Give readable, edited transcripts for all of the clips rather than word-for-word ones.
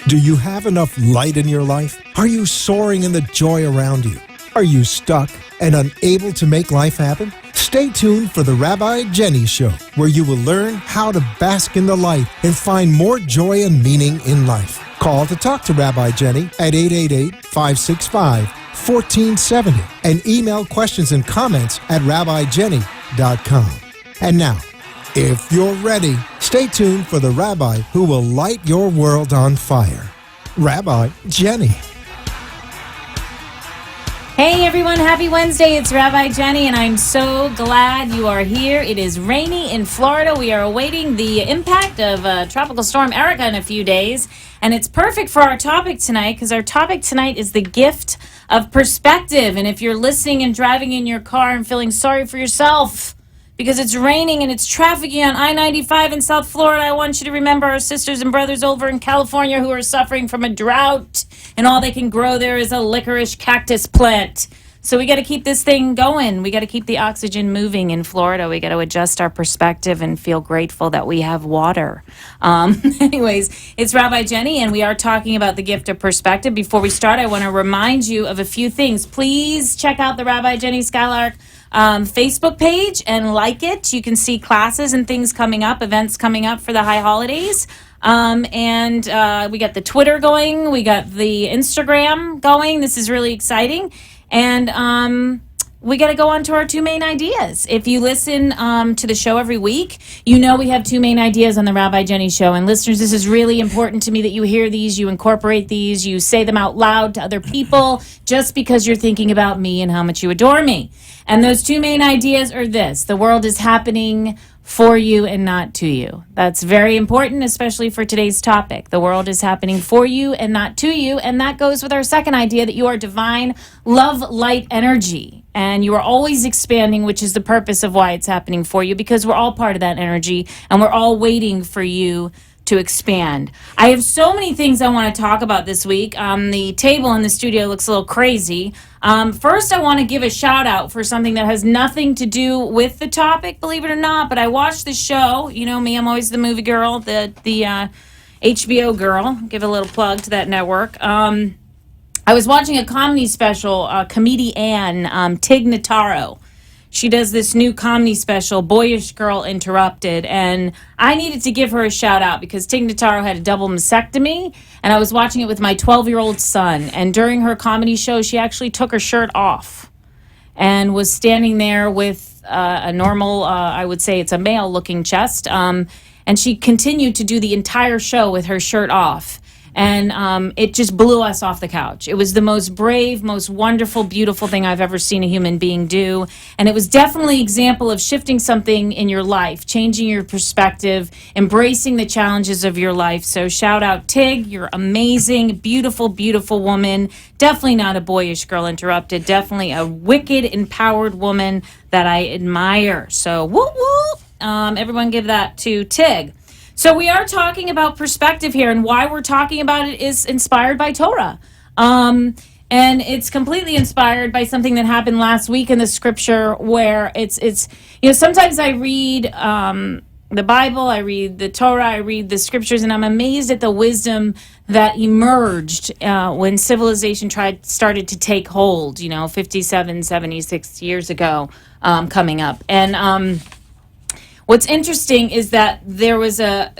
Do you have enough light in your life? Are you soaring in the joy around you? Are you stuck and unable to make life happen? Stay tuned for the Rabbi Jenny Show, where you will learn how to bask in the light and find more joy and meaning in life. Call to talk to Rabbi Jenny at 888-565-1470 and email questions and comments at rabbijenny.com. And now, if you're ready, stay tuned for the Rabbi who will light your world on fire, Rabbi Jenny. Hey everyone, happy Wednesday. It's Rabbi Jenny, and I'm so glad you are here. It is rainy in Florida. We are awaiting the impact of Tropical Storm Erica in a few days, and it's perfect for our topic tonight because our topic tonight is the gift of perspective. And if you're listening and driving in your car and feeling sorry for yourself because it's raining and it's trafficking on I-95 in South Florida, I want you to remember our sisters and brothers over in California who are suffering from a drought, and all they can grow there is a licorice cactus plant. So we got to keep this thing going. We got to keep the oxygen moving in Florida. We got to adjust our perspective and feel grateful that we have water. Anyways, it's Rabbi Jenny, and we are talking about the gift of perspective. Before we start, I want to remind you of a few things. Please check out the Rabbi Jenny Skylark Facebook page and like it. You can see classes and things coming up, events coming up for the high holidays. And we got the Twitter going. We got the Instagram going. This is really exciting. And we got to go on to our two main ideas. If you listen to the show every week, you know we have two main ideas on the Rabbi Jenny Show. And listeners, this is really important to me that you hear these, you incorporate these, you say them out loud to other people just because you're thinking about me and how much you adore me. And those two main ideas are this: the world is happening for you and not to you. That's very important, especially for today's topic. The world is happening for you and not to you. And that goes with our second idea, that you are divine love, light, energy. And you are always expanding, which is the purpose of why it's happening for you, because we're all part of that energy and we're all waiting for you to expand. I have so many things I want to talk about this week. The table in the studio looks a little crazy. First, I want to give a shout out for something that has nothing to do with the topic, believe it or not, but I watched the show. You know me, I'm always the movie girl, the HBO girl. Give a little plug to that network. I was watching a comedy special, comedian Tig Notaro. She does this new comedy special, Boyish Girl Interrupted, and I needed to give her a shout out because Tig Notaro had a double mastectomy, and I was watching it with my 12-year-old son, and during her comedy show, she actually took her shirt off and was standing there with a normal, I would say it's a male-looking chest, and she continued to do the entire show with her shirt off. And it just blew us off the couch. It was the most brave, most wonderful, beautiful thing I've ever seen a human being do. And it was definitely an example of shifting something in your life, changing your perspective, embracing the challenges of your life. So shout out, Tig. You're amazing, beautiful, beautiful woman. Definitely not a boyish girl interrupted. Definitely a wicked, empowered woman that I admire. So woo woo. Everyone give that to Tig. So we are talking about perspective here, and why we're talking about it is inspired by Torah. And it's completely inspired by something that happened last week in the scripture where it's sometimes I read the Bible, I read the Torah, I read the scriptures, and I'm amazed at the wisdom that emerged when civilization started to take hold, 57, 76 years ago coming up. And what's interesting is that there was a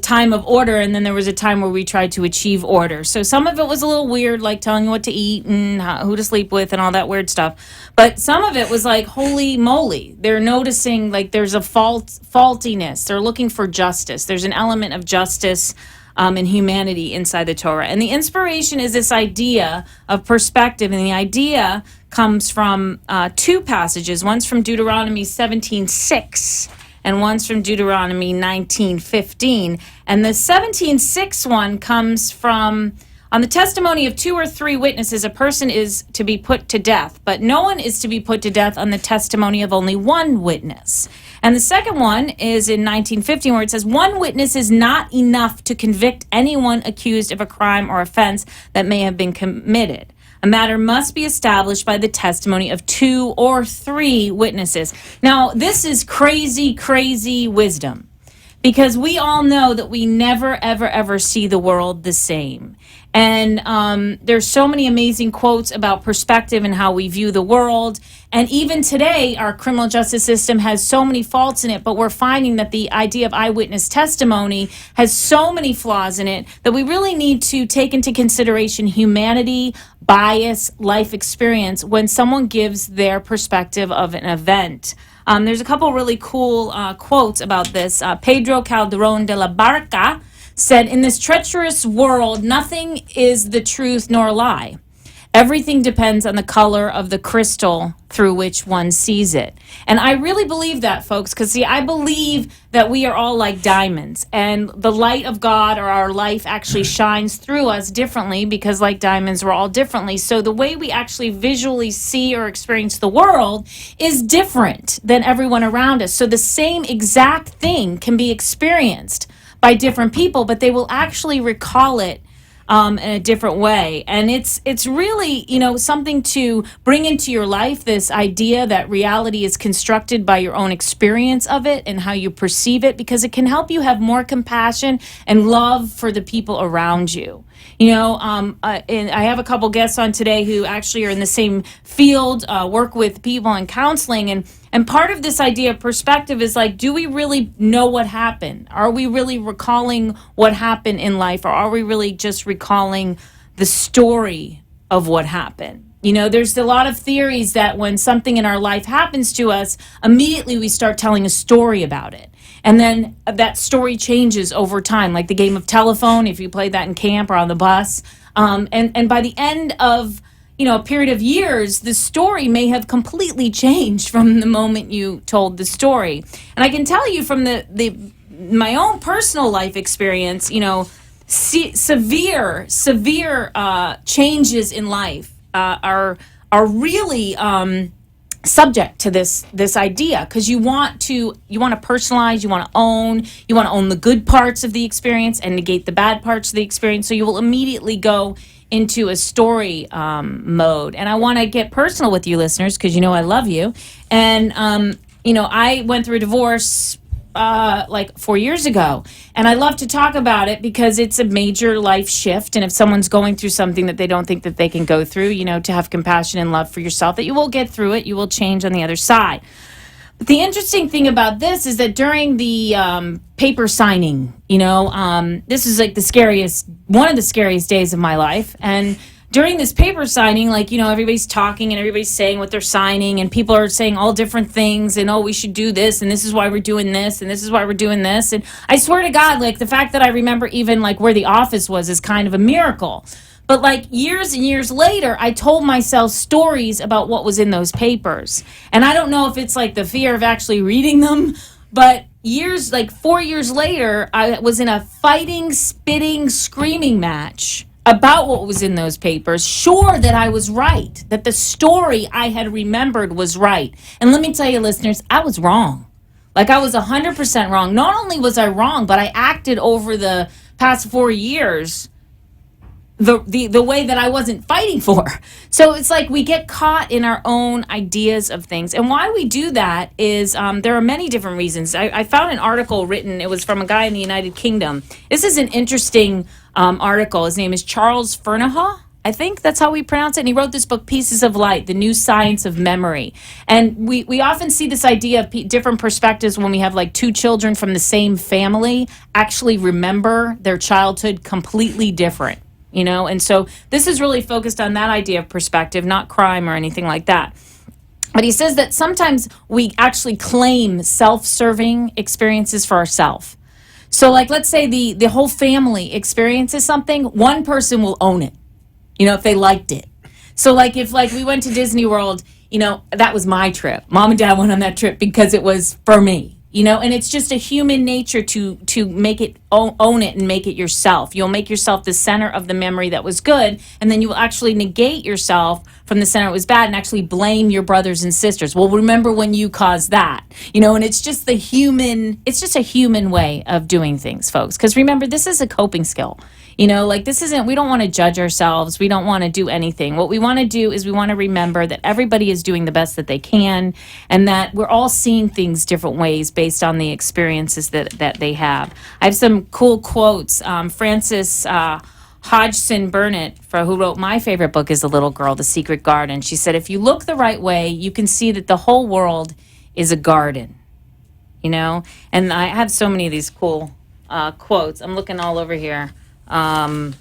time of order, and then there was a time where we tried to achieve order. So some of it was a little weird, like telling you what to eat and who to sleep with and all that weird stuff. But some of it was like, holy moly, they're noticing like there's a faultiness. They're looking for justice. There's an element of justice and humanity inside the Torah. And the inspiration is this idea of perspective, and the idea comes from two passages. One's from Deuteronomy 17:6. And one's from Deuteronomy 19:15. And the 17:6 one comes from, on the testimony of 2 or 3 witnesses, a person is to be put to death, but no one is to be put to death on the testimony of only one witness. And the second one is in 19:15, where it says, one witness is not enough to convict anyone accused of a crime or offense that may have been committed. A matter must be established by the testimony of 2 or 3 witnesses. Now, this is crazy, crazy wisdom, because we all know that we never, ever, ever see the world the same. And there's so many amazing quotes about perspective and how we view the world. And even today, our criminal justice system has so many faults in it, but we're finding that the idea of eyewitness testimony has so many flaws in it that we really need to take into consideration humanity, bias, life experience when someone gives their perspective of an event. There's a couple really cool quotes about this. Pedro Calderón de la Barca said, "In this treacherous world, nothing is the truth nor a lie. Everything depends on the color of the crystal through which one sees it." And I really believe that, folks, because, see, I believe that we are all like diamonds, and the light of God or our life actually shines through us differently because, like diamonds, we're all differently. So the way we actually visually see or experience the world is different than everyone around us. So the same exact thing can be experienced by different people, but they will actually recall it in a different way. And it's really, something to bring into your life, this idea that reality is constructed by your own experience of it and how you perceive it, because it can help you have more compassion and love for the people around you. And I have a couple guests on today who actually are in the same field, work with people in counseling, and part of this idea of perspective is like, do we really know what happened? Are we really recalling what happened in life, or are we really just recalling the story of what happened? There's a lot of theories that when something in our life happens to us, immediately we start telling a story about it. And then that story changes over time, like the game of telephone, if you played that in camp or on the bus. And by the end of a period of years, the story may have completely changed from the moment you told the story. And I can tell you from my own personal life experience, severe changes in life are really subject to this idea, because you want to personalize, you want to own the good parts of the experience and negate the bad parts of the experience. So you will immediately go into a story mode. And I want to get personal with you listeners, because I love you. And I went through a divorce like 4 years ago, and I love to talk about it because it's a major life shift. And if someone's going through something that they don't think that they can go through, to have compassion and love for yourself, that you will get through it, you will change on the other side. But the interesting thing about this is that during the paper signing, this is like one of the scariest days of my life. And during this paper signing, everybody's talking and everybody's saying what they're signing, and people are saying all different things, and we should do this, and this is why we're doing this, and this is why we're doing this. And I swear to God, the fact that I remember even where the office was is kind of a miracle. But years and years later, I told myself stories about what was in those papers. And I don't know if it's the fear of actually reading them, but 4 years later, I was in a fighting, spitting, screaming match about what was in those papers, sure that I was right, that the story I had remembered was right. And let me tell you, listeners, I was wrong. I was 100% wrong. Not only was I wrong, but I acted over the past 4 years the way that I wasn't fighting for. So it's we get caught in our own ideas of things. And why we do that is there are many different reasons. I found an article written, it was from a guy in the United Kingdom. This is an interesting article. His name is Charles Fernaha. I think that's how we pronounce it. And he wrote this book, Pieces of Light, The New Science of Memory. And we often see this idea of different perspectives when we have two children from the same family actually remember their childhood completely different. And so this is really focused on that idea of perspective, not crime or anything like that. But he says that sometimes we actually claim self-serving experiences for ourselves. So let's say the whole family experiences something, one person will own it, if they liked it. So if we went to Disney World, that was my trip. Mom and Dad went on that trip because it was for me, and it's just a human nature to make it own it and make it yourself. You'll make yourself the center of the memory that was good, and then you will actually negate yourself from the center that was bad and actually blame your brothers and sisters. Well, remember when you caused that, and it's just a human way of doing things, folks. Because remember, this is a coping skill. We don't want to judge ourselves. We don't want to do anything. What we want to do is we want to remember that everybody is doing the best that they can, and that we're all seeing things different ways based on the experiences that they have. I have some cool quotes. Frances Hodgson Burnett, who wrote my favorite book as a little girl, The Secret Garden. She said, if you look the right way, you can see that the whole world is a garden, And I have so many of these cool quotes. I'm looking all over here. I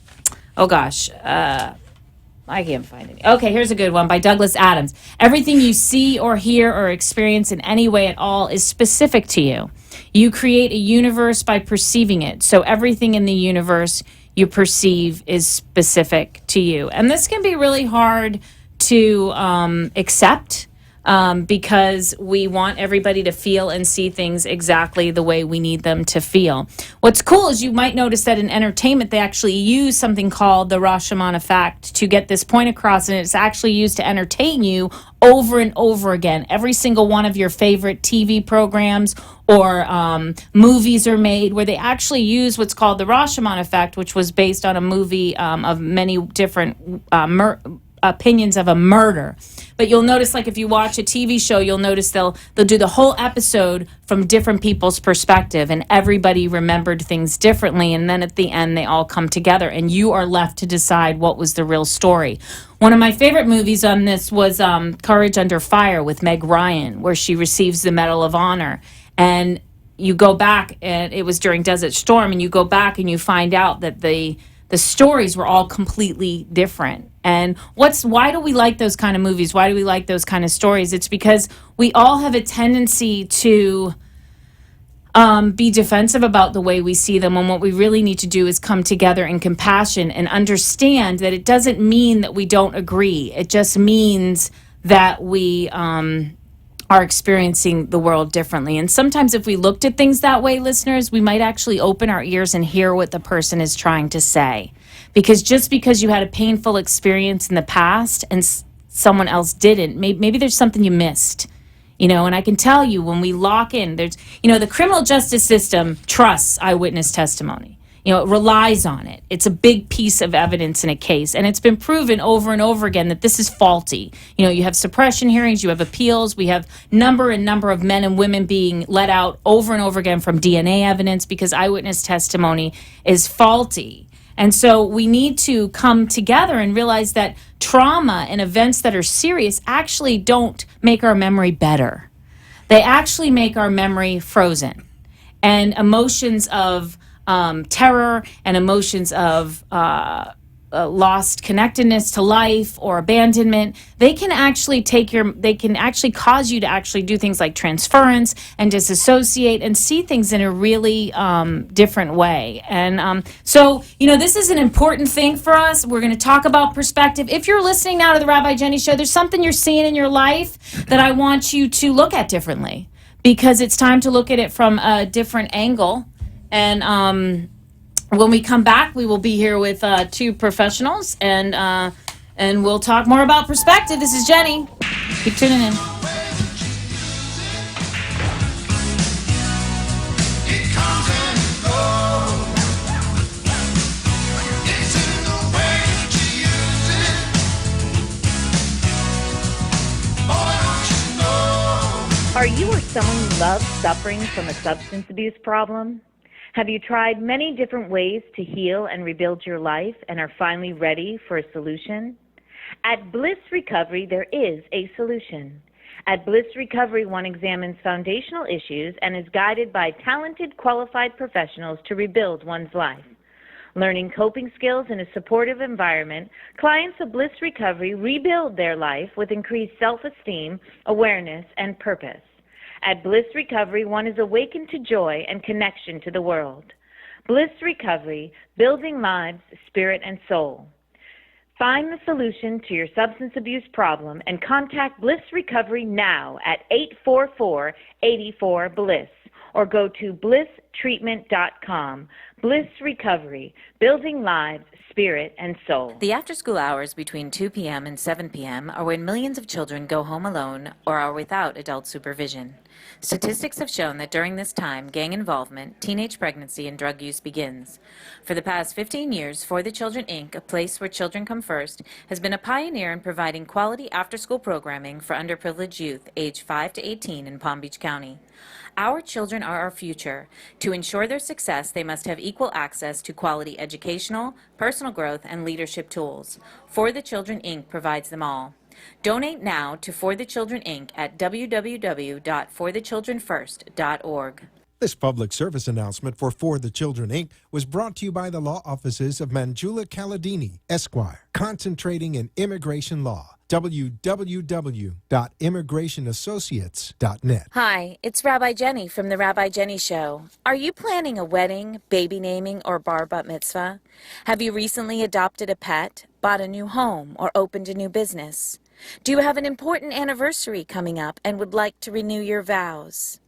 can't find any. Okay, here's a good one by Douglas Adams. Everything you see or hear or experience in any way at all is specific to you. You create a universe by perceiving it. So everything in the universe you perceive is specific to you. And this can be really hard to accept because we want everybody to feel and see things exactly the way we need them to feel. What's cool is you might notice that in entertainment, they actually use something called the Rashomon effect to get this point across, and it's actually used to entertain you over and over again. Every single one of your favorite TV programs or movies are made where they actually use what's called the Rashomon effect, which was based on a movie of many different opinions of a murder. But you'll notice, like if you watch a TV show, you'll notice they'll do the whole episode from different people's perspective, and everybody remembered things differently, and then at the end they all come together, and you are left to decide what was the real story. One of my favorite movies on this was Courage Under Fire with Meg Ryan, where she receives the Medal of Honor. And you go back, and it was during Desert Storm, and you go back and you find out that the stories were all completely different. And why do we like those kind of movies? Why do we like those kind of stories? It's because we all have a tendency to be defensive about the way we see them, when what we really need to do is come together in compassion and understand that it doesn't mean that we don't agree. It just means that we are experiencing the world differently. And sometimes if we looked at things that way, listeners, we might actually open our ears and hear what the person is trying to say. Because just because you had a painful experience in the past and someone else didn't, maybe there's something you missed. And I can tell you, when we lock in, there's, the criminal justice system trusts eyewitness testimony. It relies on it. It's a big piece of evidence in a case. And it's been proven over and over again that this is faulty. You have suppression hearings, you have appeals, we have number of men and women being let out over and over again from DNA evidence because eyewitness testimony is faulty. And so we need to come together and realize that trauma and events that are serious actually don't make our memory better. They actually make our memory frozen. And emotions of terror and emotions of lost connectedness to life or abandonment, they can actually cause you to actually do things like transference and disassociate and see things in a really different way. And so this is an important thing for us. We're going to talk about perspective. If you're listening now to the Rabbi Jenny Show, there's something you're seeing in your life that I want you to look at differently, because it's time to look at it from a different angle. And when we come back, we will be here with two professionals, and we'll talk more about perspective. This is Jenny. Keep tuning in. Are you or someone you love suffering from a substance abuse problem? Have you tried many different ways to heal and rebuild your life and are finally ready for a solution? At Bliss Recovery, there is a solution. At Bliss Recovery, one examines foundational issues and is guided by talented, qualified professionals to rebuild one's life. Learning coping skills in a supportive environment, clients of Bliss Recovery rebuild their life with increased self-esteem, awareness, and purpose. At Bliss Recovery, one is awakened to joy and connection to the world. Bliss Recovery, building lives, spirit, and soul. Find the solution to your substance abuse problem and contact Bliss Recovery now at 844-84-BLISS or go to blisstreatment.com. Bliss Recovery, building lives, spirit, and soul. The after-school hours between 2 p.m. and 7 p.m. are when millions of children go home alone or are without adult supervision. Statistics have shown that during this time, gang involvement, teenage pregnancy, and drug use begins. For the past 15 years, For the Children, Inc., a place where children come first, has been a pioneer in providing quality after-school programming for underprivileged youth aged 5 to 18 in Palm Beach County. Our children are our future. To ensure their success, they must have equal access to quality educational, personal growth, and leadership tools. For the Children, Inc. provides them all. Donate now to For the Children, Inc. at www.forthechildrenfirst.org. This public service announcement for the Children, Inc. was brought to you by the law offices of Manjula Caladini, Esquire, concentrating in immigration law. www.immigrationassociates.net. Hi, it's Rabbi Jenny from The Rabbi Jenny Show. Are you planning a wedding, baby naming, or bar bat mitzvah? Have you recently adopted a pet, bought a new home, or opened a new business? Do you have an important anniversary coming up and would like to renew your vows?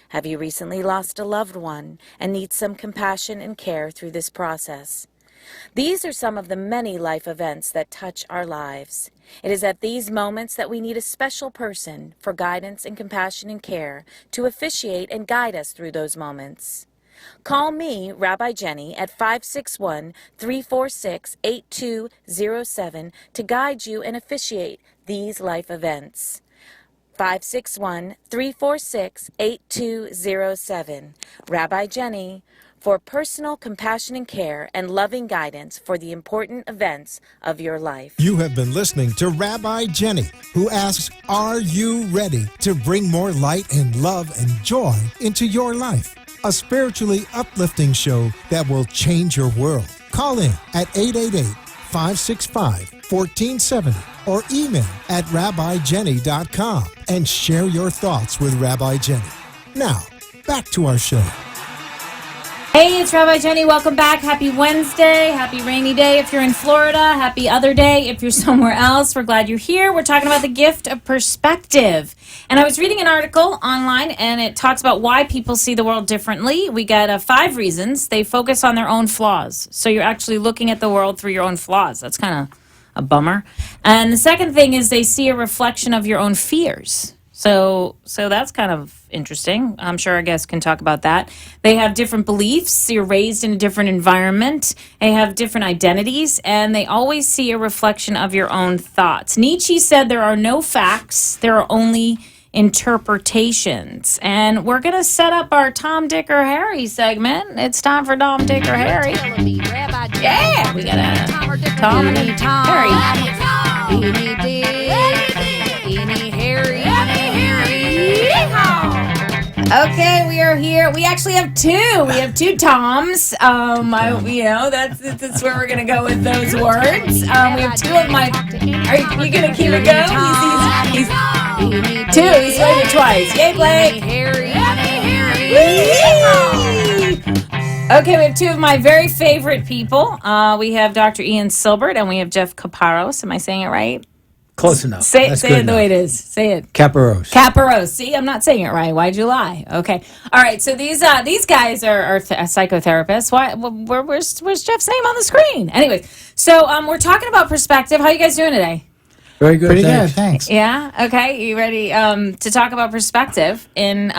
Have you recently lost a loved one and need some compassion and care through this process? These are some of the many life events that touch our lives. It is at these moments that we need a special person for guidance and compassion and care to officiate and guide us through those moments. Call me, Rabbi Jenny, at 561-346-8207 to guide you and officiate these life events. 561-346-8207. Rabbi Jenny, for personal compassion and care and loving guidance for the important events of your life. You have been listening to Rabbi Jenny, who asks, are you ready to bring more light and love and joy into your life? A spiritually uplifting show that will change your world. Call in at 888-565-1470 or email at rabbijenny.com and share your thoughts with Rabbi Jenny. Now, back to our show. Hey, it's Rabbi Jenny. Welcome back. Happy Wednesday. Happy rainy day if you're in Florida. Happy other day if you're somewhere else. We're glad you're here. We're talking about the gift of perspective. And I was reading an article online, and it talks about why people see the world differently. We got 5 reasons. They focus on their own flaws. So you're actually looking at the world through your own flaws. That's kind of a bummer. And the second thing is they see a reflection of your own fears. So that's kind of interesting. I'm sure our guests can talk about that. They have different beliefs. You're raised in a different environment. They have different identities, and they always see a reflection of your own thoughts. Nietzsche said there are no facts. There are only interpretations. And we're going to set up our Tom, Dick, or Harry segment. It's time for Tom, Dick, or Harry. Yeah, we got a Tom and Harry. Okay, we are here. We actually have 2. We have 2 Toms. That's where we're gonna go with those words. We have 2 of my. Are you gonna keep it going? He's 2. He's played it twice. Yay, Blake! Okay, we have 2 of my very favorite people. We have Dr. Ian Silbert and we have Jeff Caparos. Am I saying it right? Close enough. Say it the way it is. Say it. Caparos. See, I'm not saying it right. Why'd you lie? Okay. All right. So these guys are psychotherapists. Why? Where's Jeff's name on the screen? Anyways, so we're talking about perspective. How you guys doing today? Very good. Pretty good. Thanks. Yeah. Okay. You ready to talk about perspective in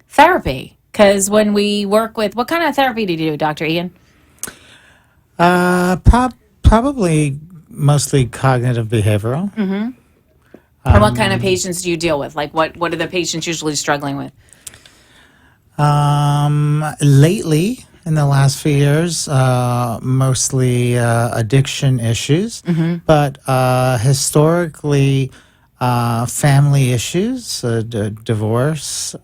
therapy? Because when we work with, what kind of therapy do you do, Dr. Ian? Probably mostly cognitive behavioral. Mm-hmm. And what kind of patients do you deal with? Like, what are the patients usually struggling with? Lately, in the last few years, mostly addiction issues, but historically, family issues, divorce,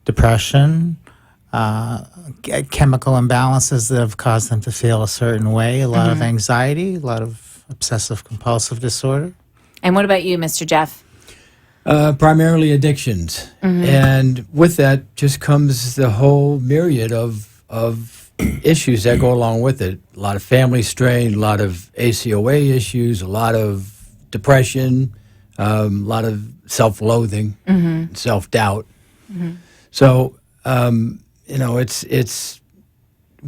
depression, chemical imbalances that have caused them to feel a certain way, a lot of anxiety, a lot of obsessive compulsive disorder. And what about you, Mr. Jeff? Primarily addictions. And with that just comes the whole myriad of issues that go along with it. A lot of family strain, a lot of ACOA issues, a lot of depression, a lot of self-loathing, self-doubt. So, it's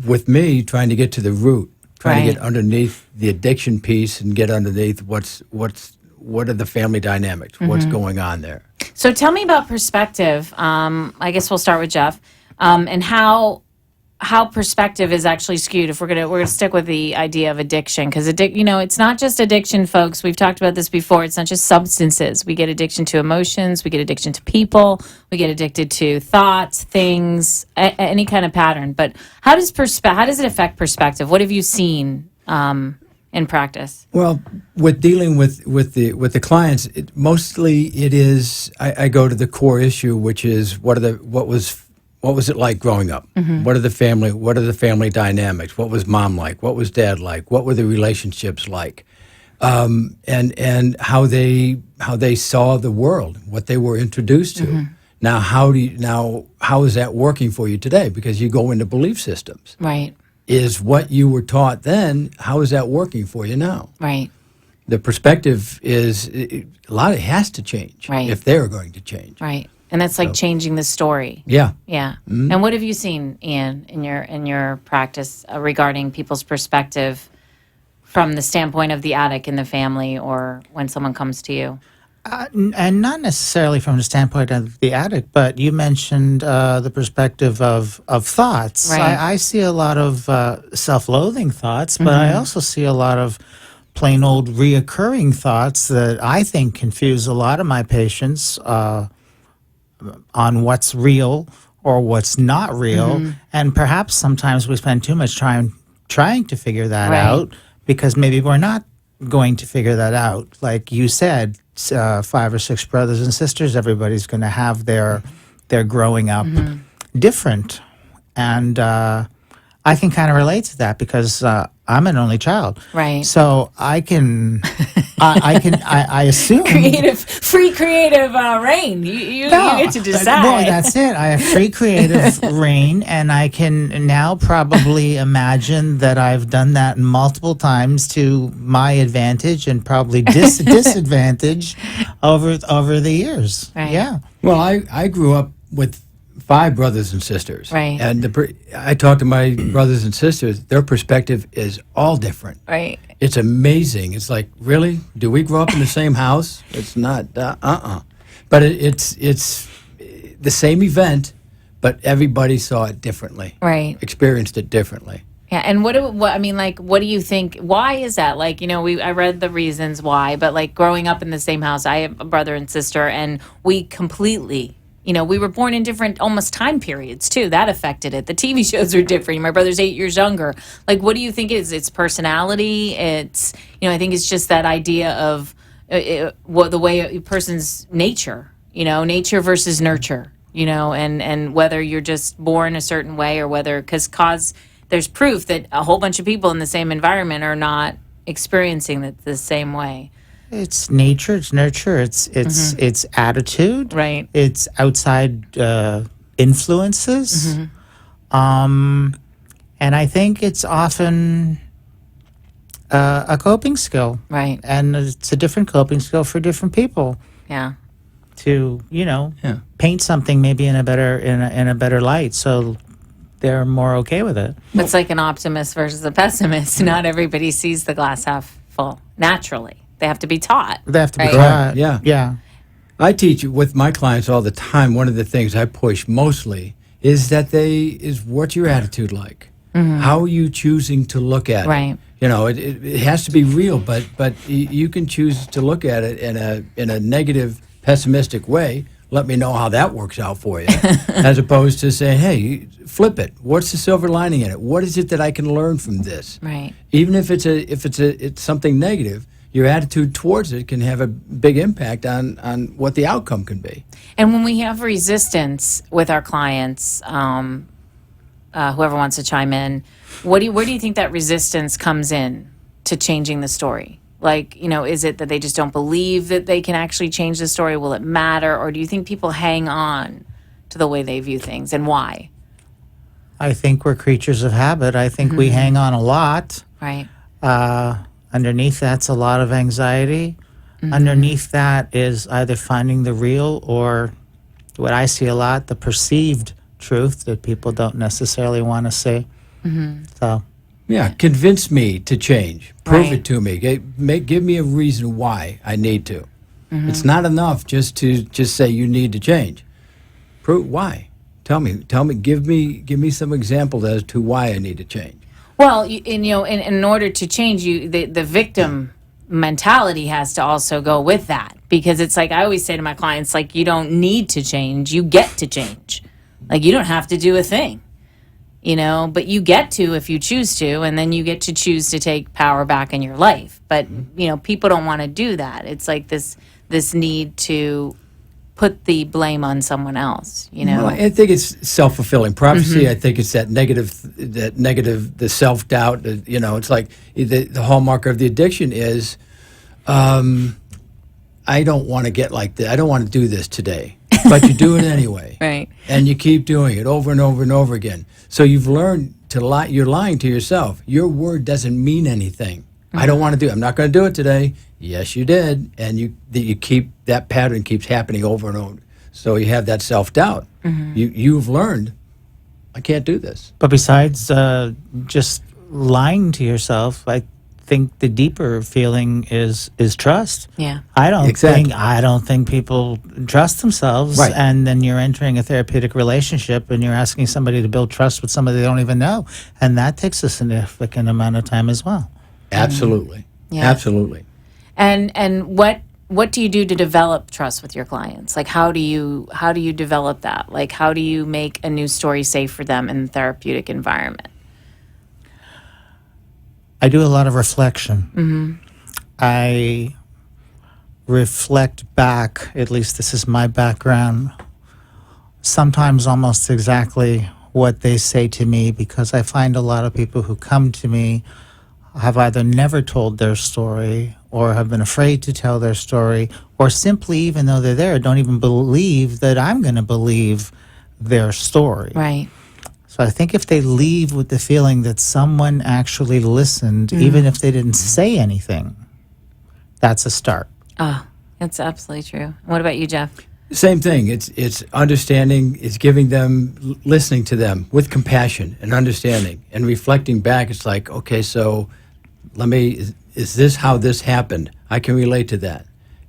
with me trying to get to the root, trying to get underneath the addiction piece and get underneath what are the family dynamics, what's going on there. So tell me about perspective. I guess we'll start with Jeff, and how perspective is actually skewed. If we're gonna stick with the idea of addiction, because it's not just addiction, folks. We've talked about this before. It's not just substances. We get addiction to emotions. We get addiction to people. We get addicted to thoughts, things, any kind of pattern. But how does it affect perspective? What have you seen in practice? Well, with dealing with the clients, mostly it is I go to the core issue, which is what was it like growing up? What are the family dynamics? What was mom like? What was dad like? What were the relationships like? And how they saw the world, what they were introduced to. Now how is that working for you today? Because you go into belief systems. Right. Is what you were taught then, how is that working for you now? Right. The perspective is a lot. It has to change if they're going to change. Right. And that's like changing the story. Yeah. Yeah. And what have you seen, Ian, in your practice regarding people's perspective from the standpoint of the addict in the family or when someone comes to you? And not necessarily from the standpoint of the addict, but you mentioned the perspective of thoughts. Right. I see a lot of self-loathing thoughts, but I also see a lot of plain old reoccurring thoughts that I think confuse a lot of my patients on what's real or what's not real. And perhaps sometimes we spend too much time trying to figure that out because maybe we're not going to figure that out. Like you said, 5 or 6 brothers and sisters, everybody's going to have their growing up different. And I can kind of relate to that because I'm an only child. Right. So I can, I assume. Free creative reign. You get to decide. Well, that's it. I have free creative reign, and I can now probably imagine that I've done that multiple times to my advantage and probably disadvantage over the years. Right. Yeah. Well, I grew up with 5 brothers and sisters. Right. And I talk to my brothers and sisters. Their perspective is all different. Right. It's amazing. It's like, really? Do we grow up in the same house? It's not. But it's the same event, but everybody saw it differently. Right. Experienced it differently. Yeah, and what do you think? Why is that? Like, I read the reasons why, but like growing up in the same house, I have a brother and sister, and we completely. We were born in different almost time periods, too. That affected it. The TV shows are different. My brother's 8 years younger. Like, what do you think it is? It's personality. It's, I think it's just that idea of the way a person's nature, nature versus nurture, and whether you're just born a certain way or whether, because there's proof that a whole bunch of people in the same environment are not experiencing it the same way. It's nature, it's nurture, it's attitude, right? It's outside influences, and I think it's often a coping skill, right? And it's a different coping skill for different people. Yeah. To paint something maybe in a better light, so they're more okay with it. It's like an optimist versus a pessimist. Not everybody sees the glass half full naturally. They have to be taught. They have to be right? taught. Yeah. I teach with my clients all the time. One of the things I push mostly is what's your attitude like? How are you choosing to look at right. it? It has to be real, but you can choose to look at it in a negative, pessimistic way. Let me know how that works out for you, as opposed to saying, "Hey, flip it. What's the silver lining in it? What is it that I can learn from this?" Right. Even if it's something negative. Your attitude towards it can have a big impact on what the outcome can be. And when we have resistance with our clients, whoever wants to chime in, where do you think that resistance comes in to changing the story? Like, is it that they just don't believe that they can actually change the story? Will it matter? Or do you think people hang on to the way they view things, and why? I think we're creatures of habit. I think we hang on a lot. Right. Underneath that's a lot of anxiety. Underneath that is either finding the real or what I see a lot, the perceived truth that people don't necessarily want to see. So, Yeah, convince me to change. Prove Right. it to me. Give me a reason why I need to. It's not enough just to just say you need to change. Prove why. Tell me. Give me some examples as to why I need to change. Well, in order to change, the victim mentality has to also go with that, because it's like I always say to my clients, like, you don't need to change, you get to change. Like, you don't have to do a thing, but you get to if you choose to, and then you get to choose to take power back in your life. But people don't want to do that. It's like this need to put the blame on someone else. Well, I think it's self-fulfilling prophecy. I think it's that negative, the self-doubt. It's like the hallmark of the addiction is, I don't want to get like this. I don't want to do this today, but you do it anyway. Right. And you keep doing it over and over and over again. So you've learned to lie. You're lying to yourself. Your word doesn't mean anything. I don't want to do it. I'm not going to do it today. Yes, you did. And you keep, that pattern keeps happening over and over. So you have that self-doubt. You've learned, I can't do this. but besides just lying to yourself, I think the deeper feeling is trust. Yeah. I Exactly. don't think people trust themselves, Right. and then you're entering a therapeutic relationship, and you're asking somebody to build trust with somebody they don't even know, and that takes a significant amount of time as well. Absolutely. Yeah. Absolutely. And what do you do to develop trust with your clients? Like, how do you develop that? Like, how do you make a new story safe for them in the therapeutic environment? I do a lot of reflection. I reflect back, at least this is my background, sometimes almost exactly what they say to me, because I find a lot of people who come to me have either never told their story or have been afraid to tell their story, or simply, even though they're there, don't even believe that I'm going to believe their story. Right. So I think if they leave with the feeling that someone actually listened, even if they didn't say anything, that's a start. Oh, that's absolutely true. What about you, Jeff? Same thing. It's understanding. It's giving them, listening to them with compassion and understanding, and reflecting back. It's like, okay, so is this how this happened? I can relate to that,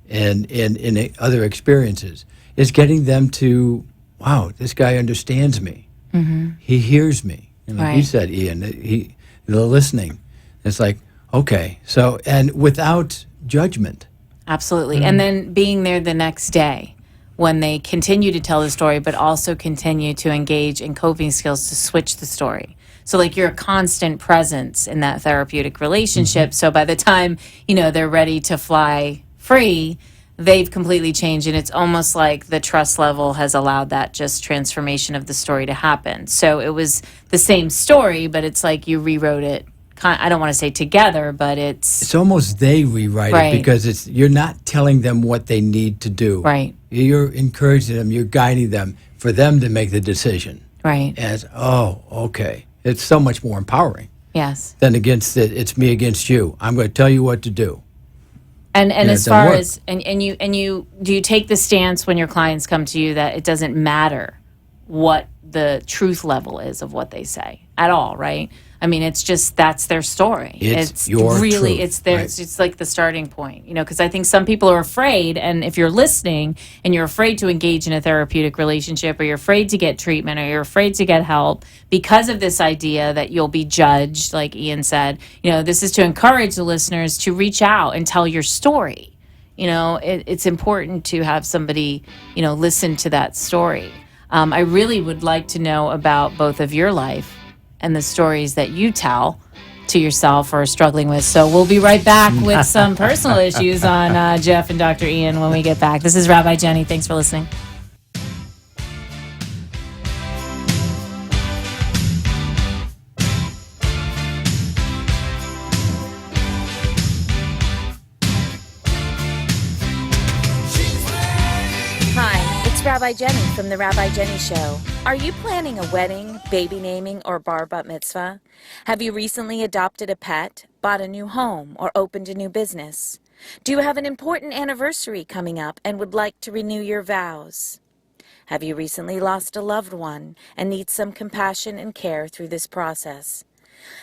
and in other experiences, it's getting them to, wow, this guy understands me. He hears me. And like you Right. said, Ian, the listening. It's like, okay, so, and without judgment. Absolutely. And then being there the next day when they continue to tell the story, but also continue to engage in coping skills to switch the story. So, like, you're a constant presence in that therapeutic relationship. So by the time, they're ready to fly free, they've completely changed. And it's almost like the trust level has allowed that just transformation of the story to happen. So it was the same story, but it's like you rewrote it. I don't want to say together, but It's almost they rewrite Right. it, because you're not telling them what they need to do. Right. You're encouraging them, you're guiding them for them to make the decision. right. As, oh, okay. It's so much more empowering Yes. than it's me against you. I'm going to tell you what to do. And Yeah, it as doesn't far work. as you do you take the stance when your clients come to you that it doesn't matter what the truth level is of what they say at all, right? I mean, it's just that's their story. It's your really truth, it's their right. it's like the starting point, because I think some people are afraid, and if you're listening and you're afraid to engage in a therapeutic relationship, or you're afraid to get treatment, or you're afraid to get help because of this idea that you'll be judged, like Ian said, this is to encourage the listeners to reach out and tell your story. It's important to have somebody, listen to that story. I really would like to know about both of your life and the stories that you tell to yourself or are struggling with. So we'll be right back with some personal issues on Jeff and Dr. Ian when we get back. This is Rabbi Jenny. Thanks for listening. Hi, it's Rabbi Jenny from The Rabbi Jenny Show. Are you planning a wedding, baby naming, or bar bat mitzvah? Have you recently adopted a pet, bought a new home, or opened a new business? Do you have an important anniversary coming up and would like to renew your vows? Have you recently lost a loved one and need some compassion and care through this process?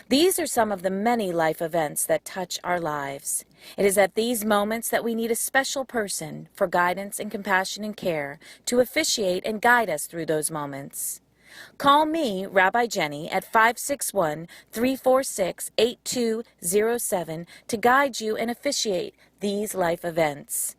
These are some of the many life events that touch our lives. It is at these moments that we need a special person for guidance and compassion and care to officiate and guide us through those moments. Call me, Rabbi Jenny, at 561-346-8207 to guide you and officiate these life events.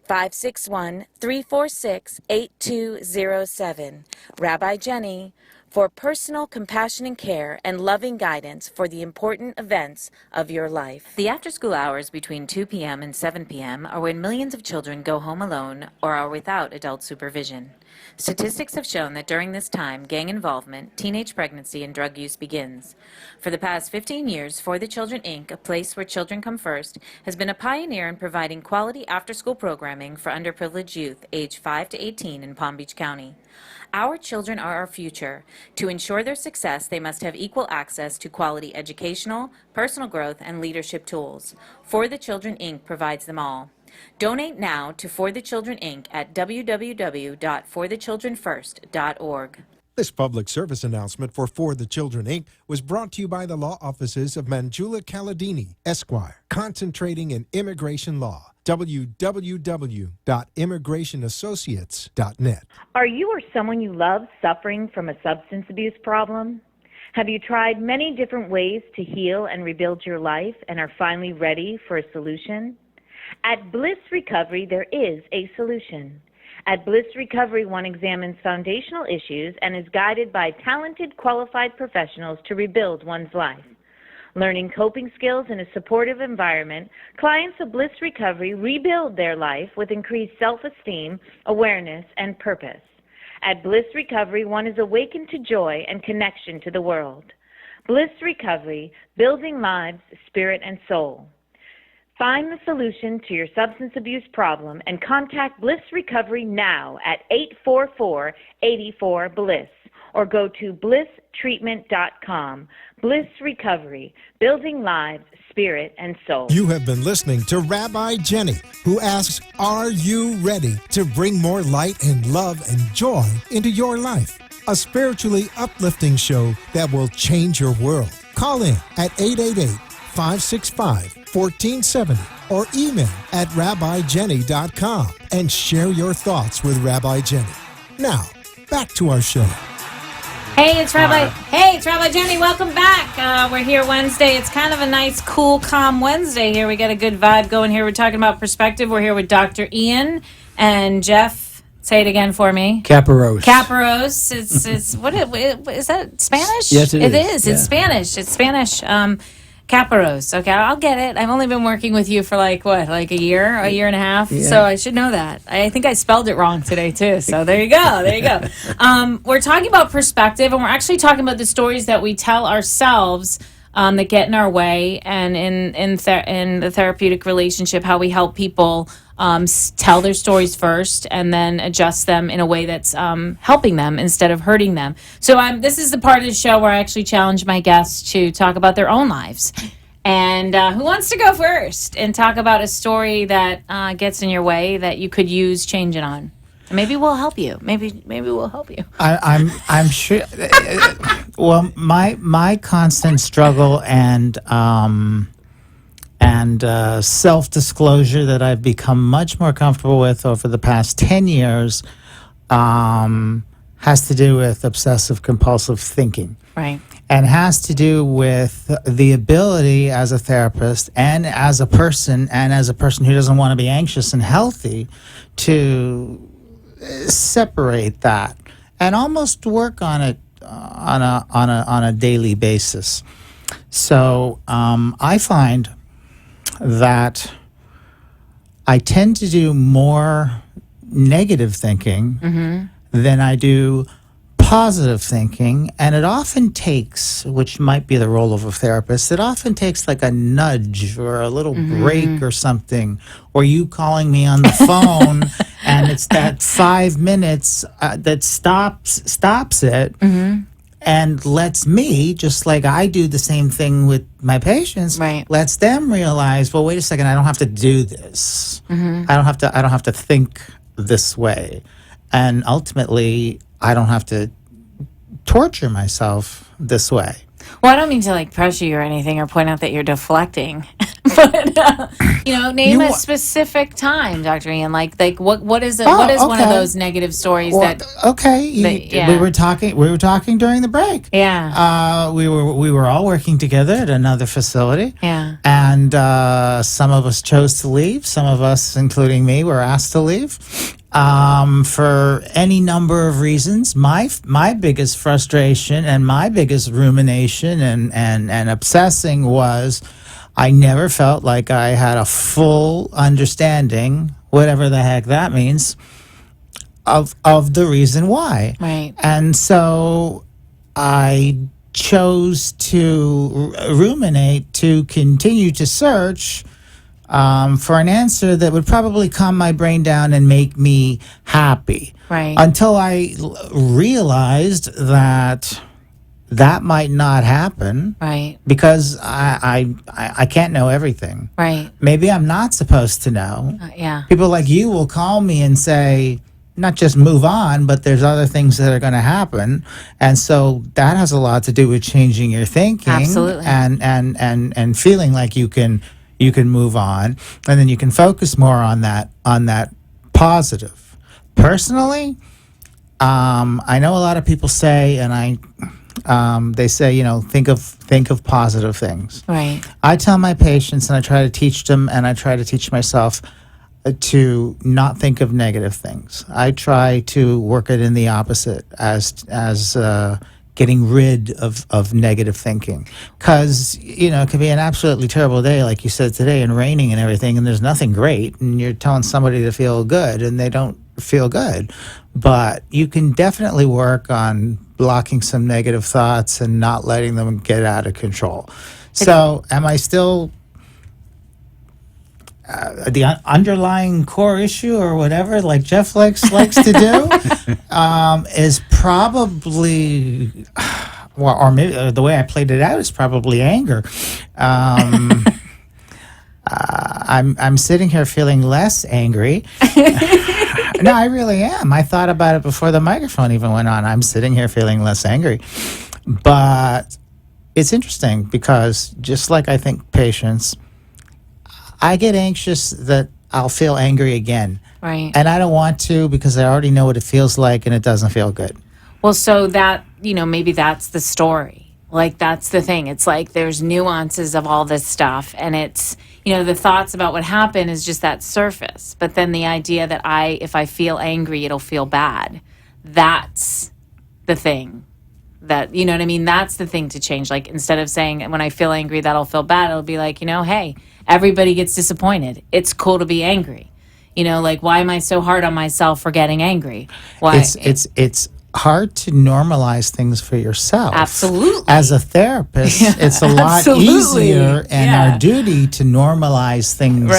561-346-8207. Rabbi Jenny, for personal compassion and care and loving guidance for the important events of your life. The after-school hours between 2 p.m. and 7 p.m. are when millions of children go home alone or are without adult supervision. Statistics have shown that during this time, gang involvement, teenage pregnancy, and drug use begins. For the past 15 years, For the Children, Inc., a place where children come first, has been a pioneer in providing quality after-school programming for underprivileged youth aged 5 to 18 in Palm Beach County. Our children are our future. To ensure their success, they must have equal access to quality educational, personal growth, and leadership tools. For the Children, Inc. provides them all. Donate now to For the Children, Inc. at www.forthechildrenfirst.org. This public service announcement for the Children, Inc. was brought to you by the law offices of Manjula Caladini, Esquire, concentrating in immigration law. www.immigrationassociates.net. Are you or someone you love suffering from a substance abuse problem? Have you tried many different ways to heal and rebuild your life and are finally ready for a solution? At Bliss Recovery, there is a solution. At Bliss Recovery, one examines foundational issues and is guided by talented, qualified professionals to rebuild one's life. Learning coping skills in a supportive environment, clients of Bliss Recovery rebuild their life with increased self-esteem, awareness, and purpose. At Bliss Recovery, one is awakened to joy and connection to the world. Bliss Recovery, building lives, spirit, and soul. Find the solution to your substance abuse problem and contact Bliss Recovery now at 844-84-BLISS or go to blisstreatment.com. Bliss Recovery, building lives, spirit, and soul. You have been listening to Rabbi Jenny, who asks, are you ready to bring more light and love and joy into your life? A spiritually uplifting show that will change your world. Call in at 888-565-1470 or email at rabbijenny.com and share your thoughts with Rabbi Jenny. Now, back to our show. Hey, it's Rabbi Jenny. Welcome back. We're here Wednesday. It's kind of a nice, cool, calm Wednesday here. We got a good vibe going here. We're talking about perspective. We're here with Dr. Ian and Jeff. Say it again for me. Caparros. It's what is that Spanish? Yes, it is. Yeah. It's Spanish. Caparros. Okay, I'll get it. I've only been working with you for a year and a half. Yeah. So I should know that. I think I spelled it wrong today too. So there you go. We're talking about perspective, and we're actually talking about the stories that we tell ourselves that get in our way, and in the therapeutic relationship, how we help people tell their stories first and then adjust them in a way that's helping them instead of hurting them. So this is the part of the show where I actually challenge my guests to talk about their own lives. And who wants to go first and talk about a story that gets in your way that you could use changing on? Maybe we'll help you. Maybe we'll help you. I'm sure. Well, my constant struggle and self-disclosure that I've become much more comfortable with over the past 10 years has to do with obsessive-compulsive thinking. Right. And has to do with the ability as a therapist and as a person who doesn't want to be anxious and healthy to separate that and almost work on it on a daily basis. So I find that I tend to do more negative thinking than I do positive thinking, and it often takes, which might be the role of a therapist, it often takes like a nudge or a little break or something, or you calling me on the phone and it's that 5 minutes that stops it and lets me, just like I do the same thing with my patients, lets them realize, well, wait a second, I don't have to do this. I don't have to think this way. and ultimately I don't have to torture myself this way. Well, I don't mean to like pressure you or anything or point out that you're deflecting, but name a specific time, Dr. Ian. Like what is what is one of Okay. those negative stories Well, that? okay, yeah. we were talking during the break. Yeah. We were all working together at another facility. Yeah. And some of us chose to leave. Some of us, including me, were asked to leave for any number of reasons. My biggest frustration and my biggest rumination and obsessing was I never felt like I had a full understanding, whatever the heck that means, of the reason why. Right. And so I chose to ruminate, to continue to search for an answer that would probably calm my brain down and make me happy. Right. Until I realized that might not happen. Right. Because I can't know everything. Right. Maybe I'm not supposed to know. Yeah. People like you will call me and say, not just move on, but there's other things that are going to happen. And so that has a lot to do with changing your thinking. Absolutely. And feeling like you can move on, and then you can focus more on that positive. Personally, I know a lot of people say, and they say, think of positive things. Right. I tell my patients, and I try to teach them, and I try to teach myself to not think of negative things. I try to work it in the opposite, as getting rid of negative thinking, because it can be an absolutely terrible day, like you said today, and raining and everything, and there's nothing great, and you're telling somebody to feel good, and they don't feel good. But you can definitely work on blocking some negative thoughts and not letting them get out of control. So, am I still the underlying core issue or whatever, like Jeff likes to do, is probably, well, or maybe the way I played it out is probably anger. I'm sitting here feeling less angry. No, I really am. I thought about it before the microphone even went on. I'm sitting here feeling less angry. But it's interesting because just like I think patients, I get anxious that I'll feel angry again. Right. And I don't want to because I already know what it feels like and it doesn't feel good. Well, so that, maybe that's the story. Like, that's the thing. It's like there's nuances of all this stuff. And it's, the thoughts about what happened is just that surface. But then the idea that if I feel angry, it'll feel bad. That's the thing. That, you know what I mean? That's the thing to change. Like, instead of saying, when I feel angry, that'll feel bad, it'll be like, hey, everybody gets disappointed. It's cool to be angry. Like, why am I so hard on myself for getting angry? Why? It's hard to normalize things for yourself. Absolutely. As a therapist, it's a lot Absolutely. easier and our duty to normalize things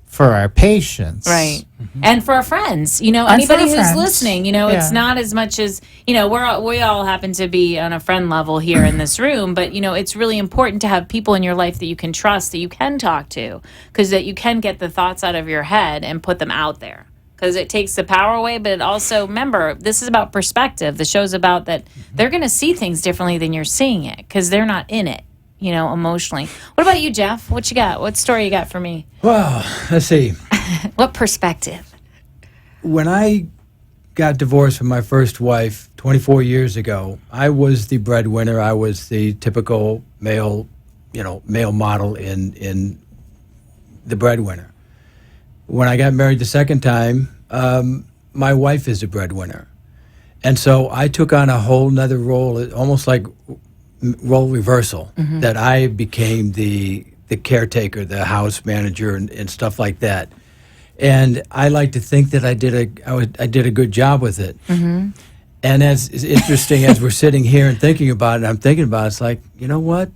for our patients. Right. And for our friends, anybody who's friends. listening, it's not as much as, we all happen to be on a friend level here in this room, but, it's really important to have people in your life that you can trust, that you can talk to, because that you can get the thoughts out of your head and put them out there. Because it takes the power away, but it also, remember, this is about perspective. The show's about that they're going to see things differently than you're seeing it, because they're not in it, emotionally. What about you, Jeff? What you got? What story you got for me? Well, let's see. What perspective? When I got divorced from my first wife 24 years ago, I was the breadwinner. I was the typical male model in the breadwinner. When I got married the second time, my wife is the breadwinner. And so I took on a whole nother role, almost like role reversal, that I became the caretaker, the house manager, and stuff like that. And I like to think that I did a good job with it. And as it's interesting, as we're sitting here and thinking about it, I'm thinking about it, it's like, you know what?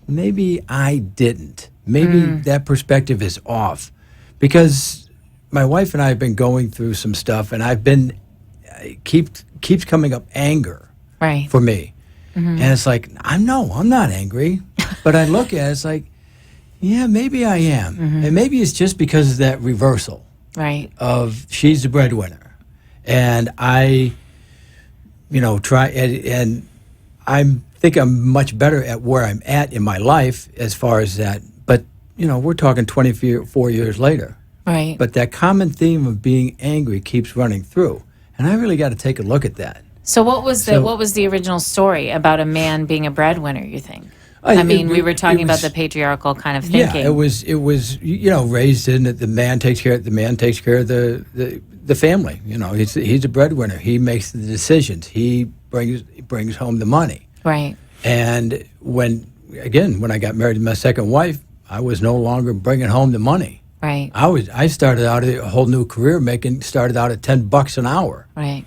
Maybe I didn't. Maybe that perspective is off. Because my wife and I have been going through some stuff, and keeps coming up anger for me. And it's like, I'm not angry. But I look at it, it's like, yeah, maybe I am. And maybe it's just because of that reversal. Right. Of she's the breadwinner. And I, try, and I think I'm much better at where I'm at in my life as far as that. But, we're talking 24 years later. Right. But that common theme of being angry keeps running through. And I really got to take a look at that. So what was the original story about a man being a breadwinner, you think? We were talking about the patriarchal kind of thinking. Yeah, it was raised in that the man takes care of the family. He's a breadwinner. He makes the decisions. He brings home the money. Right. And when I got married to my second wife, I was no longer bringing home the money. Right. I started out a whole new career started out at $10 an hour. Right.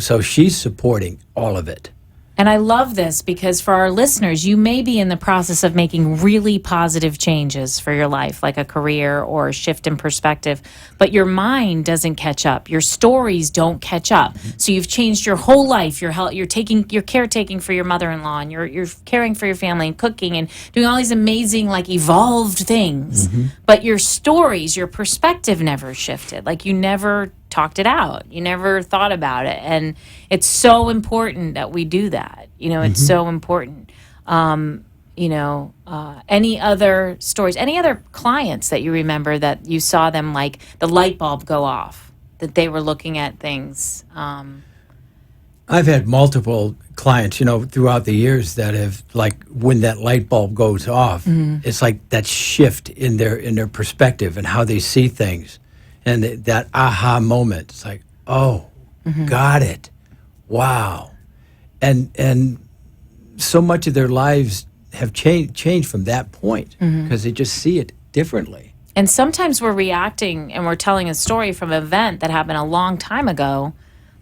So she's supporting all of it. And I love this because for our listeners, you may be in the process of making really positive changes for your life, like a career or a shift in perspective, but your mind doesn't catch up. Your stories don't catch up. So you've changed your whole life. You're caretaking for your mother-in-law, and you're caring for your family and cooking and doing all these amazing, like, evolved things. But your stories, your perspective never shifted. Like, you never talked it out. You never thought about it. And it's so important that we do that. It's so important. Any other stories, any other clients that you remember that you saw them, like, the light bulb go off, that they were looking at things? I've had multiple clients, throughout the years that have, like, when that light bulb goes off, it's like that shift in their perspective and how they see things. And that aha moment, it's like, oh, got it. Wow. And so much of their lives have changed from that point because they just see it differently. And sometimes we're reacting and we're telling a story from an event that happened a long time ago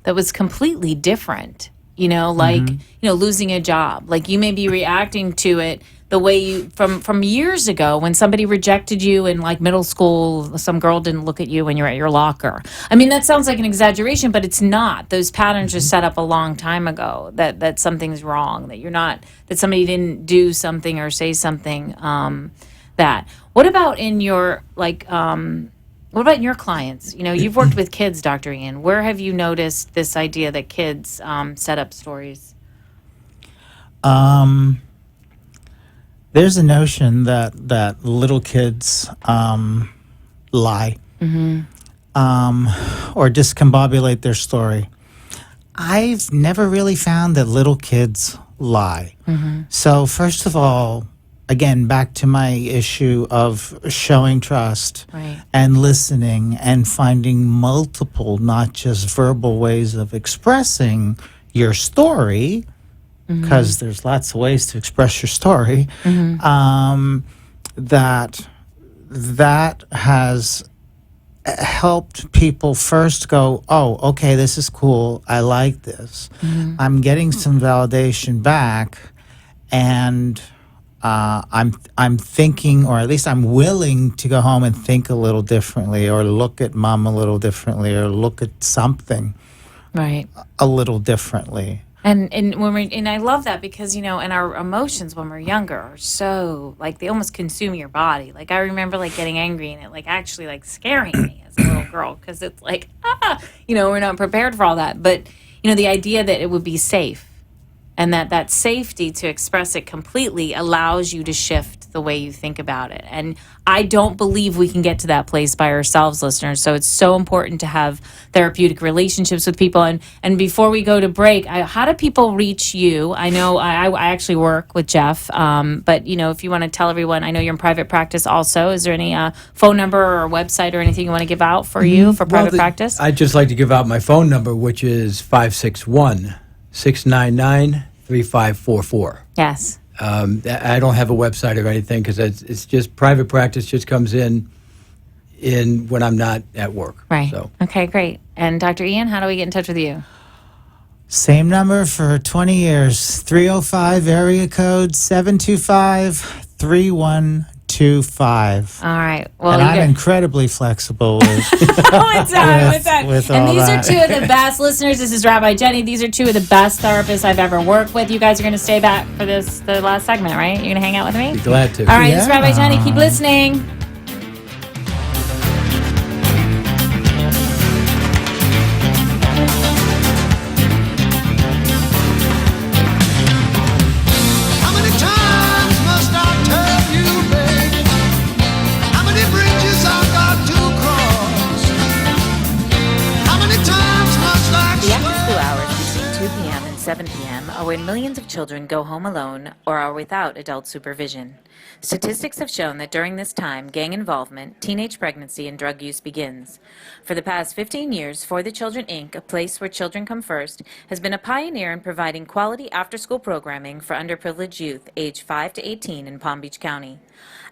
that was completely different, losing a job. Like, you may be reacting to it the way you from years ago when somebody rejected you in, like, middle school. Some girl didn't look at you when you're at your locker. I mean, that sounds like an exaggeration, but it's not. Those patterns are set up a long time ago that something's wrong, that somebody didn't do something or say something. What about in your clients? You've worked with kids, Dr. Ian. Where have you noticed this idea that kids set up stories? There's a notion that little kids lie or discombobulate their story. I've never really found that little kids lie. So first of all, again, back to my issue of showing trust and listening and finding multiple, not just verbal ways of expressing your story, because there's lots of ways to express your story, that has helped people first go, oh, okay, this is cool. I like this. I'm getting some validation back, and I'm thinking, or at least I'm willing to go home and think a little differently, or look at mom a little differently, or look at something a little differently. And I love that because, and our emotions when we're younger are so, like, they almost consume your body. Like, I remember, like, getting angry and it, like, actually, like, scaring me as a little girl because it's like, we're not prepared for all that. But, the idea that it would be safe and that safety to express it completely allows you to shift the way you think about it. And I don't believe we can get to that place by ourselves, listeners. So it's so important to have therapeutic relationships with people. And before we go to break, how do people reach you? I know I actually work with Jeff, but, if you want to tell everyone, I know you're in private practice also. Is there any phone number or website or anything you want to give out for you for private practice? I'd just like to give out my phone number, which is 561-699-3544. Yes. I don't have a website or anything because it's just private practice. Just comes in when I'm not at work. Right. So. Okay, great. And Dr. Ian, how do we get in touch with you? Same number for 20 years. 305 area code 725-3125. All right. Well, and I'm incredibly flexible with what's that? with And all these that. are two of the best listeners. This is Rabbi Jenny. These are two of the best therapists I've ever worked with. You guys are going to stay back for the last segment, right? You're going to hang out with me? Be glad to. All right, this is Rabbi Jenny. Keep listening. when millions of children go home alone or are without adult supervision. Statistics have shown that during this time, gang involvement, teenage pregnancy, and drug use begins. For the past 15 years, For the Children, Inc., a place where children come first, has been a pioneer in providing quality after-school programming for underprivileged youth aged 5 to 18 in Palm Beach County.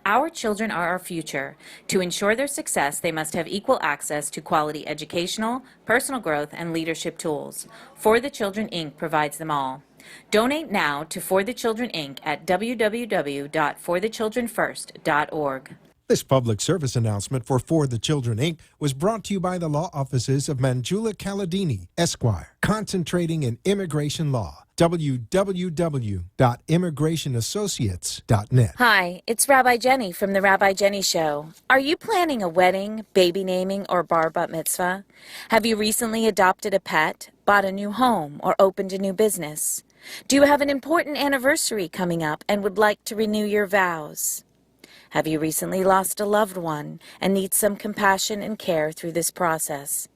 Our children are our future. To ensure their success, they must have equal access to quality educational, personal growth, and leadership tools. For the Children, Inc. provides them all. Donate now to For the Children, Inc. at www.forthechildrenfirst.org. This public service announcement for the Children, Inc. was brought to you by the law offices of Manjula Caladini, Esquire, concentrating in immigration law. www.immigrationassociates.net. Hi, it's Rabbi Jenny from The Rabbi Jenny Show. Are you planning a wedding, baby naming, or bar bat mitzvah? Have you recently adopted a pet, bought a new home, or opened a new business? Do you have an important anniversary coming up and would like to renew your vows? Have you recently lost a loved one and need some compassion and care through this process?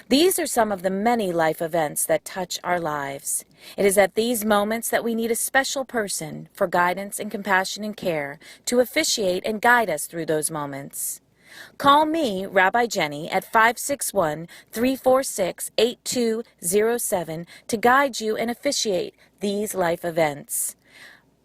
These are some of the many life events that touch our lives. It is at these moments that we need a special person for guidance and compassion and care to officiate and guide us through those moments. Call me, Rabbi Jenny, at 561-346-8207 to guide you and officiate these life events.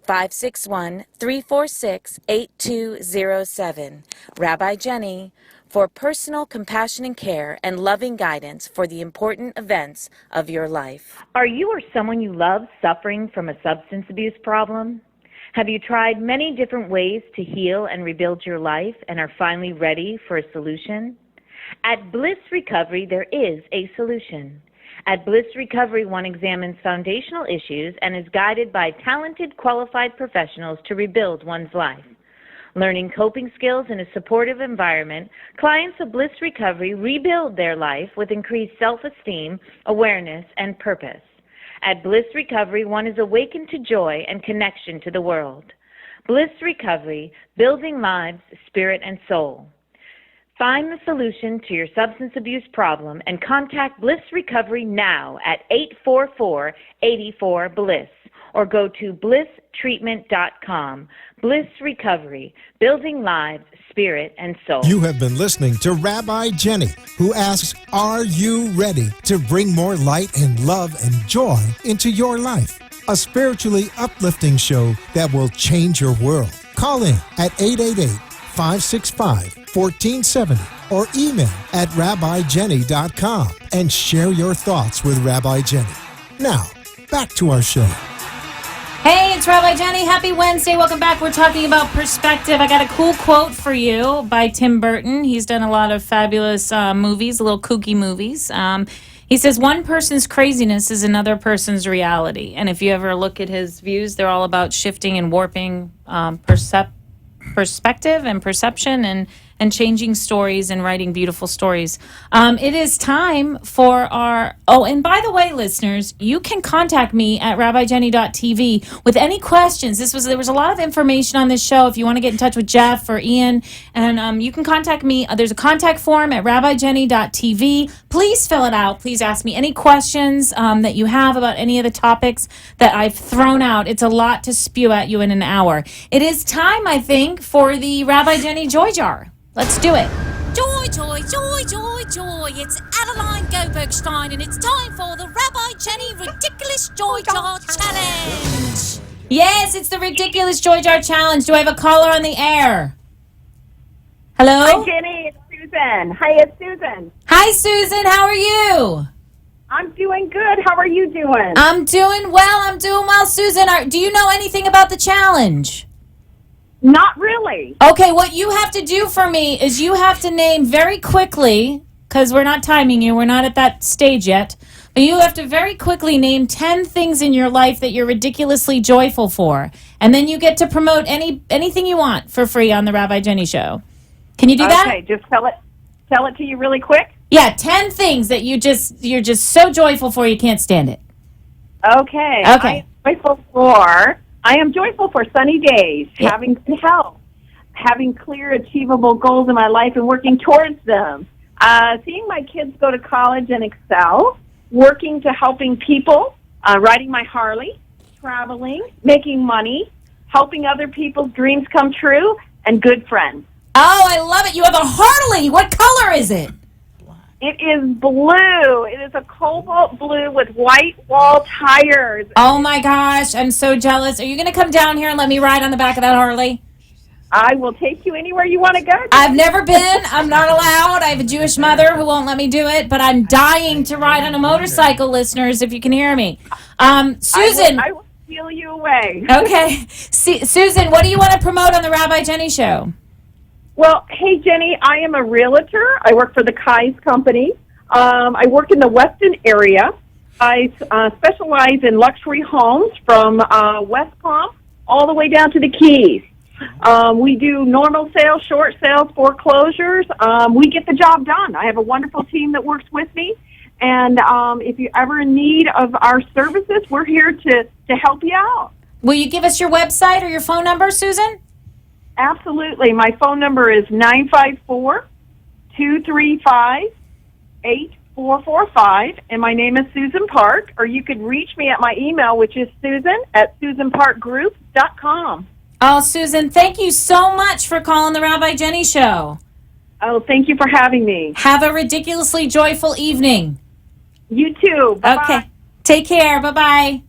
561-346-8207. Rabbi Jenny, for personal compassion and care and loving guidance for the important events of your life. Are you or someone you love suffering from a substance abuse problem? Have you tried many different ways to heal and rebuild your life and are finally ready for a solution? At Bliss Recovery, there is a solution. At Bliss Recovery, one examines foundational issues and is guided by talented, qualified professionals to rebuild one's life. Learning coping skills in a supportive environment, clients of Bliss Recovery rebuild their life with increased self-esteem, awareness, and purpose. At Bliss Recovery, one is awakened to joy and connection to the world. Bliss Recovery, building lives, spirit, and soul. Find the solution to your substance abuse problem and contact Bliss Recovery now at 844-84-BLISS or go to blisstreatment.com. Bliss Recovery, building lives, spirit, and soul. You have been listening to Rabbi Jenny, who asks, are you ready to bring more light and love and joy into your life? A spiritually uplifting show that will change your world. Call in at 888-565-1470 or email at rabbijenny.com and share your thoughts with Rabbi Jenny. Now, back to our show. Hey, it's Rabbi Jenny. Happy Wednesday. Welcome back. We're talking about perspective. I got a cool quote for you by Tim Burton. He's done a lot of fabulous movies, little kooky movies. He says, one person's craziness is another person's reality. And if you ever look at his views, they're all about shifting and warping perspective and perception and changing stories and writing beautiful stories. It is time for our... Oh, and by the way, listeners, you can contact me at rabbijenny.tv with any questions. There was a lot of information on this show. If you want to get in touch with Jeff or Ian, and you can contact me. There's a contact form at rabbijenny.tv. Please fill it out. Please ask me any questions that you have about any of the topics that I've thrown out. It's a lot to spew at you in an hour. It is time, I think, for the Rabbi Jenny Joy Jar. Let's do it. Joy, joy, joy, joy, joy. It's Adeline Gobergstein, and it's time for the Rabbi Jenny Ridiculous Joy Jar Challenge. Yes, it's the Ridiculous Joy Jar Challenge. Do I have a caller on the air? Hello? Hi, Jenny. It's Susan. Hi, it's Susan. Hi, Susan. How are you? I'm doing good. How are you doing? I'm doing well, Susan. Do you know anything about the challenge? Not really. Okay, what you have to do for me is you have to name very quickly, because we're not timing you, we're not at that stage yet, but you have to very quickly name 10 things in your life that you're ridiculously joyful for. And then you get to promote anything you want for free on the Rabbi Jenny Show. Can you do that? Okay, just tell it to you really quick. Yeah, 10 things that you're just so joyful for you can't stand it. Okay. I am joyful for sunny days, having good health, having clear, achievable goals in my life and working towards them, seeing my kids go to college and excel, working to helping people, riding my Harley, traveling, making money, helping other people's dreams come true, and good friends. Oh, I love it. You have a Harley. What color is it? It is blue. It is a cobalt blue with white wall tires. Oh my gosh, I'm so jealous. Are you going to come down here and let me ride on the back of that Harley? I will take you anywhere you want to go. I've never been. I'm not allowed. I have a Jewish mother who won't let me do it, but I'm dying to ride on a motorcycle, listeners, if you can hear me. Susan. I will steal you away. Okay. Susan, what do you want to promote on the Rabbi Jenny Show? Well, hey, Jenny, I am a realtor. I work for the Kai's Company. I work in the Weston area. I specialize in luxury homes from West Palm all the way down to the Keys. We do normal sales, short sales, foreclosures. We get the job done. I have a wonderful team that works with me. And if you're ever in need of our services, we're here to help you out. Will you give us your website or your phone number, Susan? Absolutely. My phone number is 954-235-8445, and my name is Susan Park, or you could reach me at my email, which is susan@susanparkgroup.com. Oh, Susan, thank you so much for calling the Rabbi Jenny Show. Oh, thank you for having me. Have a ridiculously joyful evening. You too. Bye-bye. Okay. Take care. Bye-bye.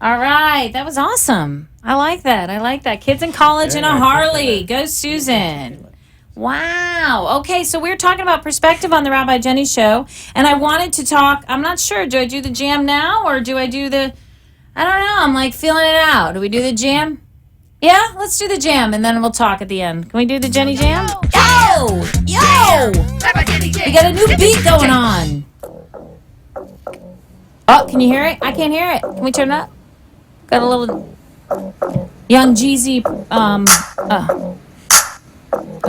All right. That was awesome. I like that. Kids in college in a Harley. Go, Susan. Wow. Okay, so we're talking about perspective on the Rabbi Jenny Show, and I wanted to talk, I'm not sure, do I do the jam now, or do I do the, I don't know, I'm like feeling it out. Do we do the jam? Yeah, let's do the jam, and then we'll talk at the end. Can we do the Jenny Jam? Yo! Yo! We got a new beat going on. Oh, can you hear it? I can't hear it. Can we turn it up? Got a little Young Jeezy,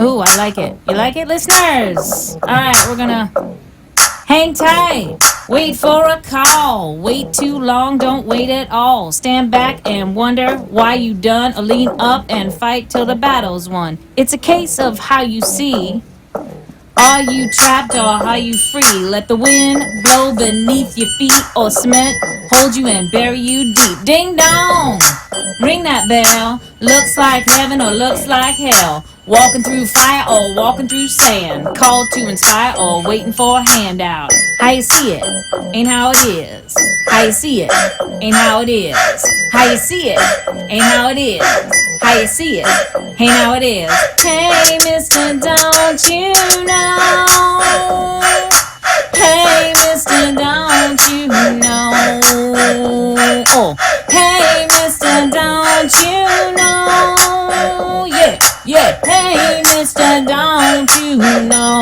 ooh, I like it. You like it, listeners? All right, we're gonna hang tight. Wait for a call. Wait too long, don't wait at all. Stand back and wonder why you done, or lean up and fight till the battle's won. It's a case of how you see. Are you trapped or are you free? Let the wind blow beneath your feet, or cement hold you and bury you deep. Ding dong, ring that bell. Looks like heaven or looks like hell. Walking through fire or walking through sand. Called to inspire or waiting for a handout. How you see it? Ain't how it is. How you see it? Ain't how it is. How you see it? Ain't how it is. How you see it? Ain't how it is. Hey, mister, don't you know? Hey, mister, don't you know? Oh, hey, mister, don't you know? Yeah, yeah. Hey, mister, don't you know?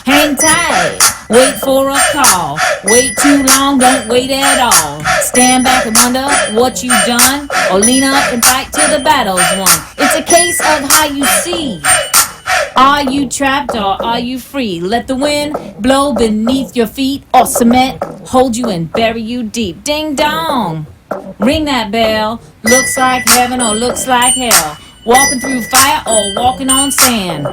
Hang tight, wait for a call. Wait too long, don't wait at all. Stand back and wonder what you've done, or lean up and fight till the battle's won. It's a case of how you see. Are you trapped or are you free? Let the wind blow beneath your feet, or cement hold you and bury you deep. Ding dong, ring that bell. Looks like heaven or looks like hell. Walking through fire or walking on sand.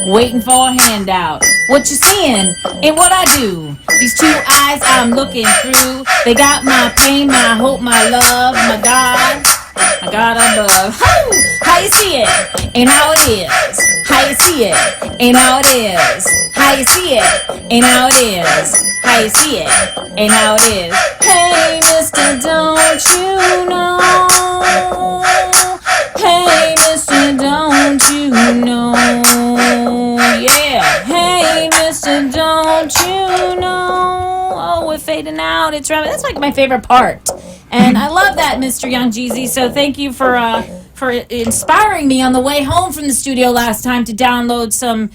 Waiting for a handout. What you seeing ain't what I do. These two eyes I'm looking through, they got my pain, my hope, my love, my God above. How you see it? Ain't how it is. How you see it? Ain't how it is. How you see it? Ain't how it is. How you see it? Ain't how it is. Hey, mister, don't you know? Hey, mister, don't you know? Yeah. Hey, mister, don't you know? Oh, we're fading out. It's Rabbi. That's like my favorite part. And I love that, Mr. Young Jeezy. So thank you for inspiring me on the way home from the studio last time to download some